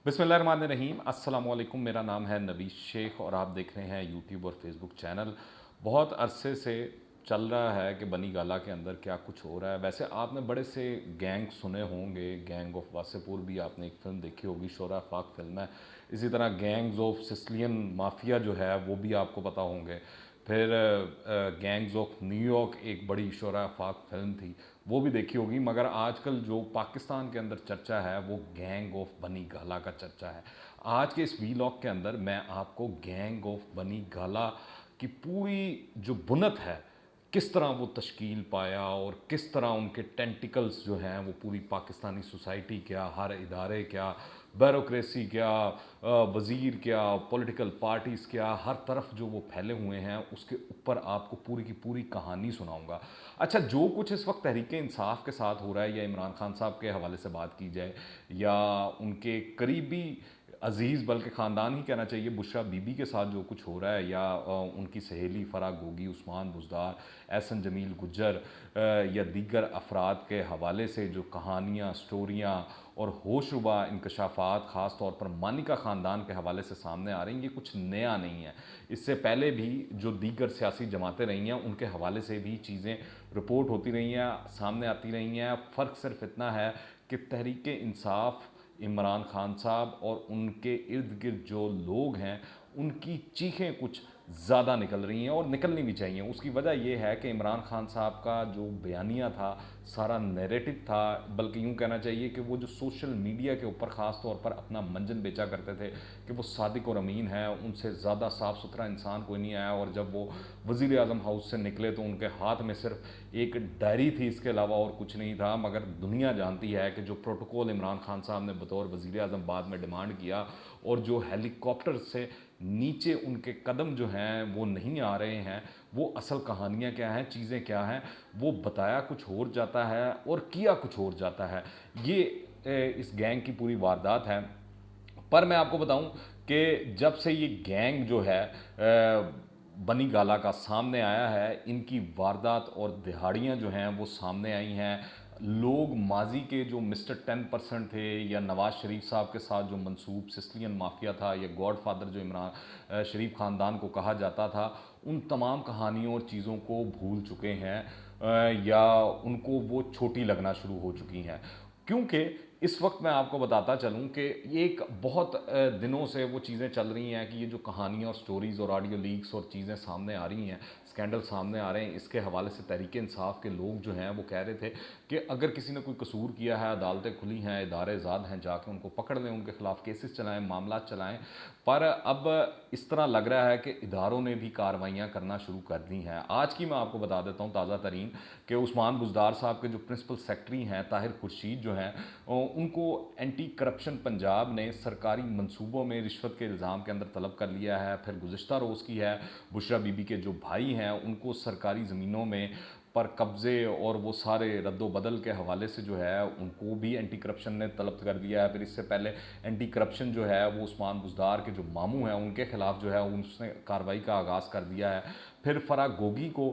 बिस्मिल्लाहिर्रहमानिर्रहीम अस्सलाम वालेकुम। मेरा नाम है नबी शेख और आप देख रहे हैं यूट्यूब और फेसबुक चैनल। बहुत अरसे से चल रहा है कि बनी गाला के अंदर क्या कुछ हो रहा है। वैसे आपने बड़े से गैंग सुने होंगे, गैंग ऑफ वासेपुर भी आपने एक फ़िल्म देखी होगी, शोरा फाक फ़िल्म है। इसी तरह गैंग्स ऑफ सिसिलियन माफिया जो है वो भी आपको पता होंगे। फिर गैंग्स ऑफ न्यूयॉर्क एक बड़ी शोरा फाक फिल्म थी, वो भी देखी होगी। मगर आजकल जो पाकिस्तान के अंदर चर्चा है वो गैंग ऑफ बनी गाला का चर्चा है। आज के इस वीलॉग के अंदर मैं आपको गैंग ऑफ बनी गाला की पूरी जो बुनत है, किस तरह वो तश्कील पाया और किस तरह उनके टेंटिकल्स जो हैं वो पूरी पाकिस्तानी सोसाइटी क्या, हर इदारे क्या, ब्यूरोक्रेसी क्या, वज़ीर क्या, पॉलिटिकल पार्टीज़ क्या, हर तरफ जो वो फैले हुए हैं उसके ऊपर आपको पूरी की पूरी कहानी सुनाऊंगा। अच्छा, जो कुछ इस वक्त तहरीक इंसाफ के साथ हो रहा है, या इमरान खान साहब के हवाले से बात की जाए या उनके करीबी अज़ीज़, बल्कि ख़ानदान ही कहना चाहिए, बुशरा बीबी के साथ जो कुछ हो रहा है, या उनकी सहेली फ़राह गोगी, उस्मान बुज़दार, एहसन जमील गुज्जर या दीगर अफराद के हवाले से जो कहानियाँ, स्टोरियाँ और होशरुबा इंकशाफात ख़ास तौर पर मानिका ख़ानदान के हवाले से सामने आ रही हैं, ये कुछ नया नहीं है। इससे पहले भी जो दीगर सियासी जमातें रही हैं उनके हवाले से भी चीज़ें रिपोर्ट होती रही हैं, सामने आती रही हैं। फ़र्क सिर्फ इतना है कि तहरीक इंसाफ, इमरान खान साहब और उनके इर्द गिर्द जो लोग हैं उनकी चीखें कुछ ज़्यादा निकल रही हैं, और निकलनी भी चाहिए। उसकी वजह यह है कि इमरान खान साहब का जो बयानिया था, सारा नैरेटिव था, बल्कि यूँ कहना चाहिए कि वो जो सोशल मीडिया के ऊपर ख़ास तौर पर अपना मंजन बेचा करते थे कि वो सादिक और अमीन है, उनसे ज़्यादा साफ़ सुथरा इंसान कोई नहीं आया। और जब वो वज़ीर आज़म हाउस से निकले तो उनके हाथ में सिर्फ एक डायरी थी, इसके अलावा और कुछ नहीं था। मगर दुनिया जानती है कि जो प्रोटोकॉल इमरान खान साहब ने बतौर वज़ीर आज़म बाद में डिमांड किया, और जो हेलीकॉप्टर से नीचे उनके कदम जो हैं वो नहीं आ रहे हैं, वो असल कहानियाँ क्या हैं, चीज़ें क्या हैं, वो बताया कुछ और जाता है और किया कुछ और जाता है। ये इस गैंग की पूरी वारदात है। पर मैं आपको बताऊं कि जब से ये गैंग जो है बनी गाला का सामने आया है, इनकी वारदात और दिहाड़ियाँ जो हैं वो सामने आई हैं। लोग माजी के जो मिस्टर 10% थे, या नवाज़ शरीफ साहब के साथ जो मंसूब सिसिलियन माफिया था, या गॉड फादर जो इमरान शरीफ ख़ानदान को कहा जाता था, उन तमाम कहानियों और चीज़ों को भूल चुके हैं, या उनको वो छोटी लगना शुरू हो चुकी हैं। क्योंकि इस वक्त मैं आपको बताता चलूं कि ये एक बहुत दिनों से वो चीज़ें चल रही हैं कि ये जो कहानियाँ और स्टोरीज़ और ऑडियो लीक्स और चीज़ें सामने आ रही हैं, स्कैंडल सामने आ रहे हैं, इसके हवाले से तहरीक इंसाफ के लोग जो हैं वो कह रहे थे कि अगर किसी ने कोई कसूर किया है, अदालतें खुली हैं, इदारे ज़ाद हैं, जाके उनको पकड़ लें, उनके खिलाफ केसेस चलाएं, मामला चलाएं। पर अब इस तरह लग रहा है कि इदारों ने भी कार्रवाइयाँ करना शुरू कर दी हैं। आज की मैं आपको बता देता हूँ ताज़ा तरीन कि उस्मान बुज़दार साहब के जो प्रिंसिपल सेक्रेटरी हैं ताहिर खुर्शीद जो हैं, उनको एंटी करप्शन पंजाब ने सरकारी मंसूबों में रिश्वत के इल्ज़ाम के अंदर तलब कर लिया है। फिर गुज़िश्ता रोज़ की है, बुशरा बीबी के जो भाई हैं उनको सरकारी ज़मीनों में पर कब्ज़े और वो सारे रद्दोबदल के हवाले से जो है उनको भी एंटी करप्शन ने तलब कर दिया है। फिर इससे पहले एंटी करप्शन जो है वो उस्मान बुज़दार के जो मामू हैं उनके खिलाफ जो है उसने कार्रवाई का आगाज़ कर दिया है। फिर फ़राह गोगी को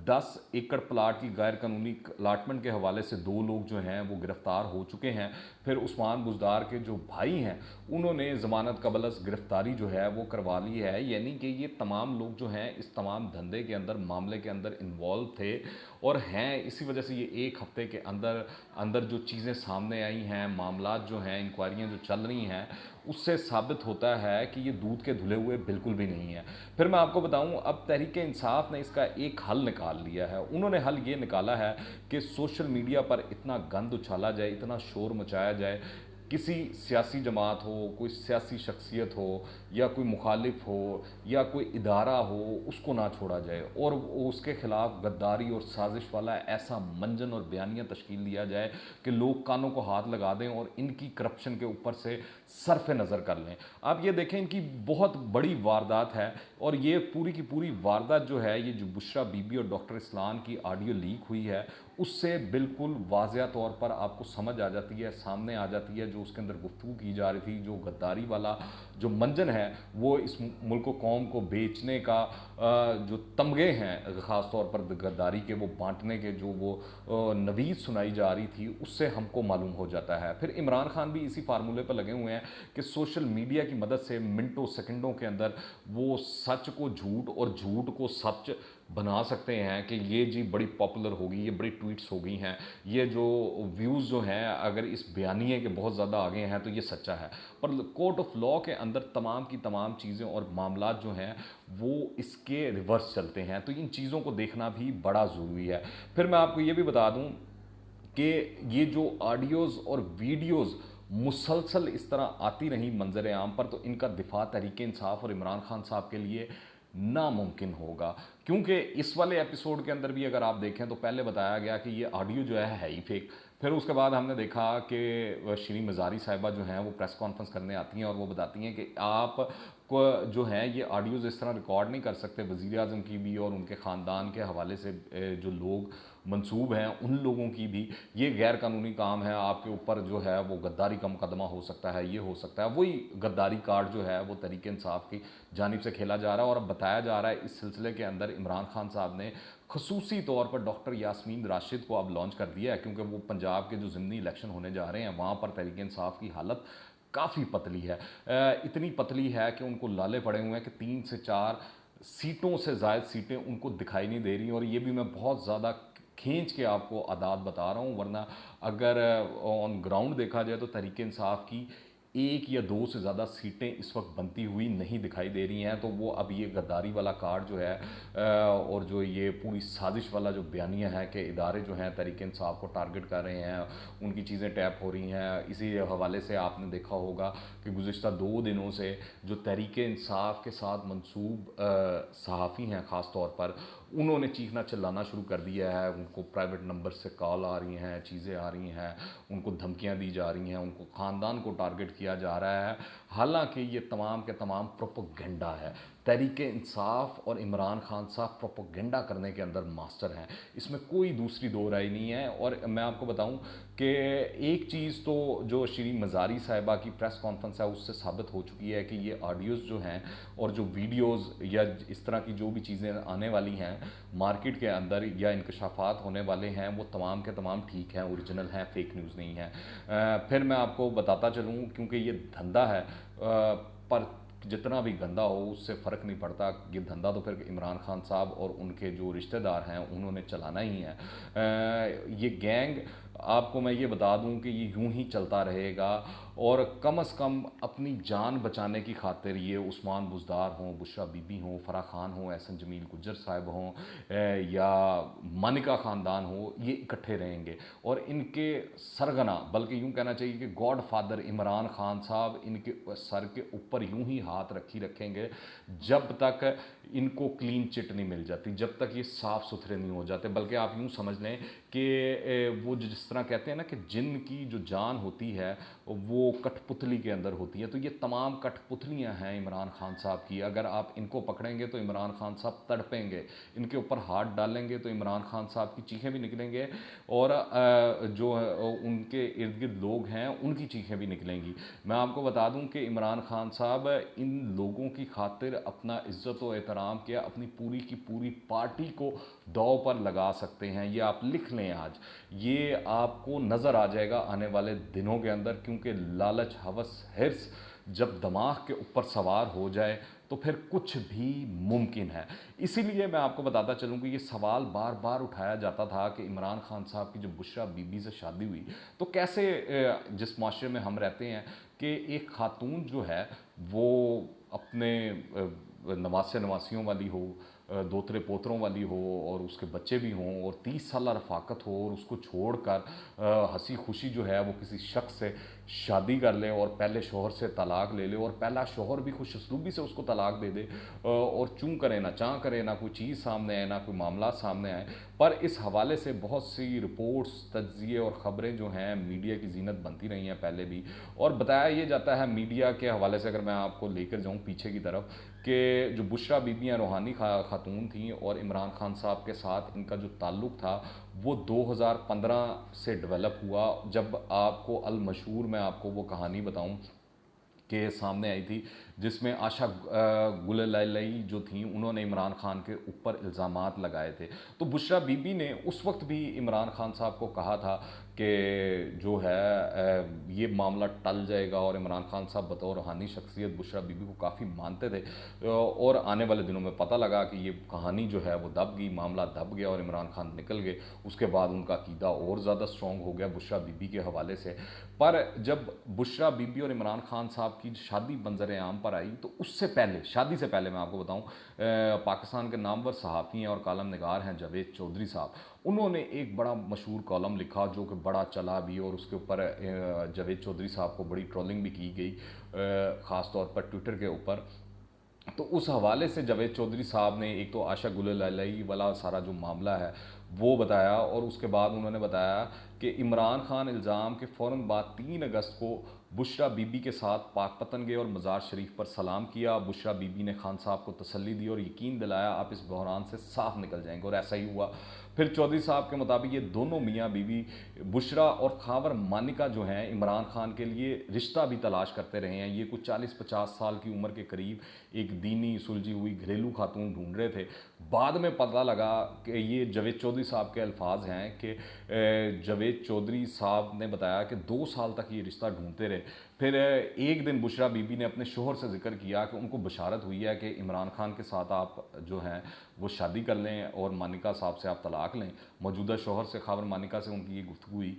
10 एकड़ प्लाट की गैर कानूनी अलाटमेंट के हवाले से 2 लोग जो हैं वो गिरफ़्तार हो चुके हैं। फिर उस्मान बुज़दार के जो भाई हैं उन्होंने ज़मानत कबलस गिरफ़्तारी जो है वो करवा ली है। यानी कि ये तमाम लोग जो हैं इस तमाम धंधे के अंदर, मामले के अंदर इन्वॉल्व थे और हैं। इसी वजह से ये एक हफ़्ते के अंदर अंदर जो चीज़ें सामने आई हैं, मामलात जो हैं, इंक्वायरियाँ जो चल रही हैं, उससे साबित होता है कि ये दूध के धुले हुए बिल्कुल भी नहीं है। फिर मैं आपको बताऊं, अब तहरीक इंसाफ ने इसका एक हल निकाल लिया है। उन्होंने हल ये निकाला है कि सोशल मीडिया पर इतना गंद उछाला जाए, इतना शोर मचाया जाए, किसी सियासी जमात हो, कोई सियासी शख्सियत हो, या कोई मुखालिफ हो, या कोई इदारा हो, उसको ना छोड़ा जाए और उसके ख़िलाफ़ गद्दारी और साजिश वाला ऐसा मंजन और बयानिया तश्कील दिया जाए कि लोग कानों को हाथ लगा दें और इनकी करप्शन के ऊपर से सरफ नज़र कर लें। आप ये देखें, इनकी बहुत बड़ी वारदात है, और ये पूरी की पूरी वारदात जो है, ये जो बुशरा बीबी और डॉक्टर इस्लान की ऑडियो लीक हुई है, उससे बिल्कुल वाज़िया तौर पर आपको समझ आ जाती है, सामने आ जाती है जो उसके अंदर गुफ्तगू की जा रही थी, जो गद्दारी वाला जो मंजन है वो इस मुल्क कौम को बेचने का जो तमगे हैं ख़ास तौर पर गद्दारी के, वो बांटने के जो वो नवीज़ सुनाई जा रही थी, उससे हमको मालूम हो जाता है। फिर इमरान खान भी इसी फार्मूले पर लगे हुए हैं कि सोशल मीडिया की मदद से मिनटों सेकंडों के अंदर वो सच को झूठ और झूठ को सच बना सकते हैं कि ये जी बड़ी पॉपुलर होगी, ये बड़ी ट्वीट्स हो गई हैं, ये जो व्यूज़ जो हैं अगर इस बयानिए के बहुत ज़्यादा आगे हैं तो ये सच्चा है। पर कोर्ट ऑफ लॉ के अंदर तमाम की तमाम चीज़ें और मामलात जो हैं वो इसके रिवर्स चलते हैं, तो इन चीज़ों को देखना भी बड़ा ज़रूरी है। फिर मैं आपको ये भी बता दूं कि ये जो ऑडियोज़ और वीडियोज़ मुसलसल इस तरह आती रही मंजर आम पर, तो इनका दिफा तहरीक इंसाफ और इमरान खान साहब के लिए नामुमकिन होगा, क्योंकि इस वाले एपिसोड के अंदर भी अगर आप देखें तो पहले बताया गया कि ये ऑडियो जो है ही फेक। फिर उसके बाद हमने देखा कि श्री मज़ारी साहिबा जो हैं वो प्रेस कॉन्फ्रेंस करने आती हैं और वो बताती हैं कि आप को जो है ये ऑडियोज़ इस तरह रिकॉर्ड नहीं कर सकते, वज़ीर आज़म की भी और उनके ख़ानदान के हवाले से जो लोग मंसूब हैं उन लोगों की भी, ये गैर कानूनी काम है, आपके ऊपर जो है वो गद्दारी का मुकदमा हो सकता है, ये हो सकता है। वही गद्दारी कार्ड जो है वो तहरीक इंसाफ की जानिब से खेला जा रहा है। और अब बताया जा रहा है इस सिलसिले के अंदर इमरान खान साहब ने खसूसी तौर पर डॉक्टर यास्मीन राशिद को अब लॉन्च कर दिया है, क्योंकि वो पंजाब के जो ज़िमनी इलेक्शन होने जा रहे हैं वहाँ पर तहरीक इंसाफ की हालत काफ़ी पतली है। इतनी पतली है कि उनको लाले पड़े हुए हैं कि 3 से 4 सीटों से ज़ायद सीटें उनको दिखाई नहीं दे रही। और ये भी मैं बहुत ज़्यादा खींच के आपको आदात बता रहा हूँ, वरना अगर ऑन ग्राउंड देखा जाए तो तहरीक इंसाफ की 1 या 2 से ज़्यादा सीटें इस वक्त बनती हुई नहीं दिखाई दे रही हैं। तो वो अब ये गद्दारी वाला कार्ड जो है और जो ये पूरी साजिश वाला जो बयानिया है कि इदारे जो हैं तहरीक इंसाफ को टारगेट कर रहे हैं, उनकी चीज़ें टैप हो रही हैं। इसी हवाले से आपने देखा होगा कि गुज़िश्ता 2 दिनों से जो तहरीक इंसाफ के साथ मंसूब सहाफ़ी हैं ख़ास तौर पर, उन्होंने चीखना चिल्लाना शुरू कर दिया है। उनको प्राइवेट नंबर से कॉल आ रही हैं, चीज़ें आ रही हैं, उनको धमकियां दी जा रही हैं, उनको ख़ानदान को टारगेट किया जा रहा है। हालांकि ये तमाम के तमाम प्रोपोगेंडा है। तहरीक इंसाफ और इमरान खान साहब प्रोपोगेंडा करने के अंदर मास्टर हैं, इसमें कोई दूसरी दो राय नहीं है। और मैं आपको बताऊं कि एक चीज़ तो जो श्री मज़ारी साहिबा की प्रेस कॉन्फ्रेंस है उससे साबित हो चुकी है कि ये ऑडियोज़ जो हैं और जो वीडियोज़ या इस तरह की जो भी चीज़ें आने वाली हैं मार्केट के अंदर या इंकशाफात होने वाले हैं, वो तमाम के तमाम ठीक हैं, ओरिजिनल हैं, फेक न्यूज़ नहीं है। फिर मैं आपको बताता चलूँ, क्योंकि ये धंधा है, पर जितना भी गंदा हो उससे फ़र्क नहीं पड़ता। ये धंधा तो फिर इमरान खान साहब और उनके जो रिश्तेदार हैं उन्होंने चलाना ही है। ये गैंग, आपको मैं ये बता दूं कि ये यूं ही चलता रहेगा। और कम से कम अपनी जान बचाने की खातिर ये उस्मान बुज़दार हों, बुशरा बीबी हों, फ़राह खान हों, एहसन जमील गुज्जर साहब हों या मानिका ख़ानदान हो, ये इकट्ठे रहेंगे और इनके सरगना, बल्कि यूँ कहना चाहिए कि गॉड फादर इमरान खान साहब इनके सर के ऊपर यूं ही हाथ रखेंगे जब तक इनको क्लीन चिट नहीं मिल जाती, जब तक ये साफ़ सुथरे नहीं हो जाते। बल्कि आप यूँ समझ लें कि वो जिस तरह कहते हैं ना कि जिन की जो जान होती है वो कठपुतली के अंदर होती है, तो ये तमाम कठपुतलियां हैं इमरान खान साहब की। अगर आप इनको पकड़ेंगे तो इमरान खान साहब तड़पेंगे, इनके ऊपर हाथ डालेंगे तो इमरान खान साहब की चीखें भी निकलेंगे और जो उनके इर्द गिर्द लोग हैं उनकी चीखें भी निकलेंगी। मैं आपको बता दूं कि इमरान खान साहब इन लोगों की खातिर अपना इज़्ज़त व एहतराम किया, अपनी पूरी की पूरी पार्टी को दांव पर लगा सकते हैं। ये आप लिख लें आज, ये आपको नज़र आ जाएगा आने वाले दिनों के अंदर, क्योंकि लालच, हवस, हिर्स जब दिमाग के ऊपर सवार हो जाए तो फिर कुछ भी मुमकिन है। इसीलिए मैं आपको बताता चलूँ कि ये सवाल बार बार उठाया जाता था कि इमरान खान साहब की जो बुशरा बीबी से शादी हुई, तो कैसे जिस माशरे में हम रहते हैं कि एक खातून जो है वो अपने नवासे नवासियों वाली हो, दोतरे पोतरों वाली हो और उसके बच्चे भी हों और 30 साल रफ़ाकत हो और उसको छोड़कर हंसी खुशी जो है वो किसी शख्स से शादी कर ले और पहले शोहर से तलाक ले ले और पहला शोहर भी खुश उसलूबी से उसको तलाक दे दे और चूँ करे ना चाँ करे, ना कोई चीज़ सामने आए, ना कोई मामला सामने आए। पर इस हवाले से बहुत सी रिपोर्ट्स, तज्ज़िये और ख़बरें जो हैं मीडिया की जीनत बनती रही हैं पहले भी। और बताया ये जाता है मीडिया के हवाले से, अगर मैं आपको लेकर जाऊँ पीछे की तरफ, कि जो बुशरा बीबियाँ रूहानी खातून थी और इमरान खान साहब के साथ इनका जो ताल्लुक़ था वो 2015 से डेवलप हुआ, जब आपको अल मशहूर मैं आपको वो कहानी बताऊं के सामने आई थी, जिसमें आशा गुललई जो थी, उन्होंने इमरान खान के ऊपर इल्ज़ामात लगाए थे। तो बुशरा बीबी ने उस वक्त भी इमरान खान साहब को कहा था कि जो है ये मामला टल जाएगा, और इमरान खान साहब बतौर रूहानी शख्सियत बुशरा बीबी को काफ़ी मानते थे। और आने वाले दिनों में पता लगा कि ये कहानी जो है वो दब गई, मामला दब गया और इमरान खान निकल गए। उसके बाद उनका अकीदा और ज़्यादा स्ट्रॉन्ग हो गया बुशरा बीबी के हवाले से। पर जब बुशरा बीबी और इमरान खान साहब की शादी मंजर आम पर आई, तो उससे पहले, शादी से पहले मैं आपको बताऊं, पाकिस्तान के नामवर सहाफ़ी हैं और कालम निगार हैं जावेद चौधरी साहब। उन्होंने एक बड़ा मशहूर कॉलम लिखा जो कि बड़ा चला भी, और उसके ऊपर जावेद चौधरी साहब को बड़ी ट्रोलिंग भी की गई, ख़ास तौर पर ट्विटर के ऊपर। तो उस हवाले से जावेद चौधरी साहब ने एक तो आशा गुललई वाला सारा जो मामला है वो बताया, और उसके बाद उन्होंने बताया कि इमरान खान इल्ज़ाम के फ़ौरन बाद 3 अगस्त को बुशरा बीबी के साथ पाकपतन गए और मज़ार शरीफ पर सलाम किया। बुशरा बीबी ने खान साहब को तसल्ली दी और यकीन दिलाया आप इस बहरान से साफ निकल जाएंगे, और ऐसा ही हुआ। फिर चौधरी साहब के मुताबिक ये दोनों मियाँ बीवी बुशरा और खावर मानिका जो हैं, इमरान खान के लिए रिश्ता भी तलाश करते रहे हैं। ये कुछ 40-50 साल की उम्र के करीब एक दीनी सुलझी हुई घरेलू खातून ढूंढ रहे थे। बाद में पता लगा कि ये जावेद चौधरी साहब के अल्फाज हैं कि जावेद चौधरी साहब ने बताया कि 2 साल तक ये रिश्ता ढूंढते रहे। फिर एक दिन बुशरा बीबी ने अपने शोहर से जिक्र किया कि उनको बशारत हुई है कि इमरान खान के साथ आप जो हैं वो शादी कर लें और मानिका साहब से आप तलाक लें। मौजूदा शोहर से, खावर मानिका से उनकी ये गुफ्तगू हुई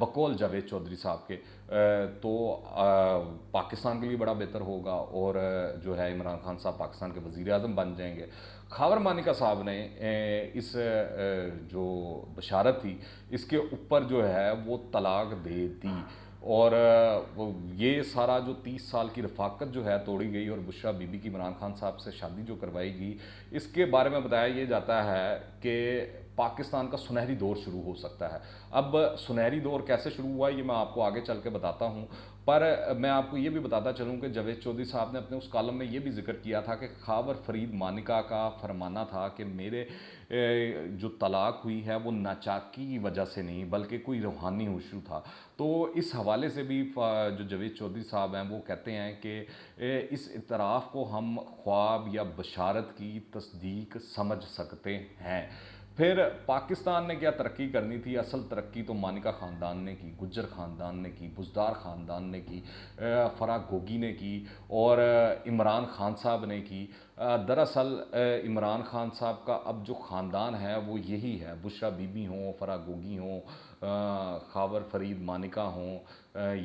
बकौल जावेद चौधरी साहब के। तो पाकिस्तान के लिए बड़ा बेहतर होगा, और जो है इमरान खान साहब पाकिस्तान के वज़ीर आज़म बन जाएंगे। खावर मानिका साहब ने इस जो बशारत थी इसके ऊपर जो है वो तलाक दे दी, और ये सारा जो 30 साल की रफाकत जो है तोड़ी गई, और बुशरा बीबी की इमरान खान साहब से शादी जो करवाई गई, इसके बारे में बताया ये जाता है कि पाकिस्तान का सुनहरी दौर शुरू हो सकता है। अब सुनहरी दौर कैसे शुरू हुआ ये मैं आपको आगे चल के बताता हूँ, पर मैं आपको ये भी बताता चलूँ कि जावेद चौधरी साहब ने अपने उस कॉलम में ये भी जिक्र किया था कि खावर फरीद मानिका का फरमाना था कि मेरे जो तलाक हुई है वो नाचाकी की वजह से नहीं बल्कि कोई रूहानी इशू था। तो इस हवाले से भी जो जावेद चौधरी साहब हैं वो कहते हैं कि इस इतराफ़ को हम ख्वाब या बशारत की तस्दीक समझ सकते हैं। फिर पाकिस्तान ने क्या तरक्की करनी थी, असल तरक्की तो मानिका ख़ानदान ने की, गुज्जर ख़ानदान ने की, बुज़दार ख़ानदान ने की, फ़राह गोगी ने की, और इमरान खान साहब ने की। दरअसल इमरान खान साहब का अब जो ख़ानदान है वो यही है, बुशरा बीबी हों, फ़राह गोगी हों, खावर फरीद मानिका हों,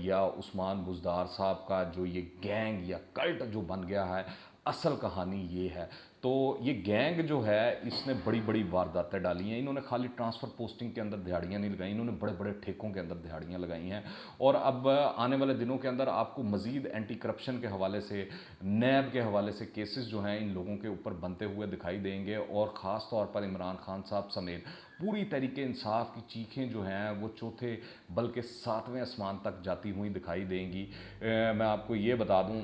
या उस्मान बुज़दार साहब का जो ये गैंग या कल्ट जो बन गया है, असल कहानी ये है। तो ये गैंग जो है इसने बड़ी बड़ी वारदातें डाली हैं। इन्होंने खाली ट्रांसफ़र पोस्टिंग के अंदर दिहाड़ियाँ नहीं लगाई, इन्होंने बड़े बड़े ठेकों के अंदर दिहाड़ियाँ लगाई हैं। और अब आने वाले दिनों के अंदर आपको मज़ीद एंटी करप्शन के हवाले से, नैब के हवाले से केसेस जो हैं इन लोगों के ऊपर बनते हुए दिखाई देंगे, और ख़ास तौर पर इमरान खान साहब समेत पूरी तरीके इंसाफ की चीखें जो हैं वो चौथे बल्कि 7वें आसमान तक जाती हुई दिखाई देंगी। मैं आपको ये बता दूँ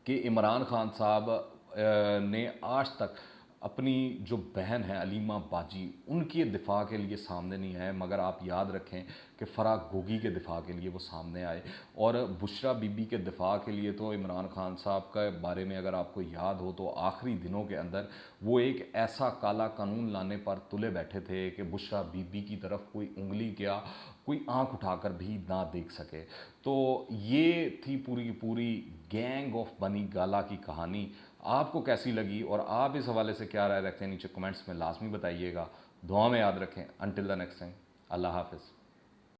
कि इमरान खान साहब ने आज तक अपनी जो बहन है अलीमा बाजी, उनके दिफा के लिए सामने नहीं आए, मगर आप याद रखें कि फ़राह गोगी के दिफा के लिए वो सामने आए। और बुशरा बीबी के दिफा के लिए तो इमरान खान साहब के बारे में अगर आपको याद हो तो आखिरी दिनों के अंदर वो एक ऐसा काला कानून लाने पर तुले बैठे थे कि बुशरा बीबी की तरफ कोई उंगली क्या, कोई आंख उठाकर भी ना देख सके। तो ये थी पूरी की पूरी गैंग ऑफ बनी गाला की कहानी। आपको कैसी लगी और आप इस हवाले से क्या राय रखते हैं नीचे कमेंट्स में लाजमी बताइएगा। दुआ में याद रखें। अनटिल द नेक्स्ट टाइम, अल्लाह हाफ़िज़।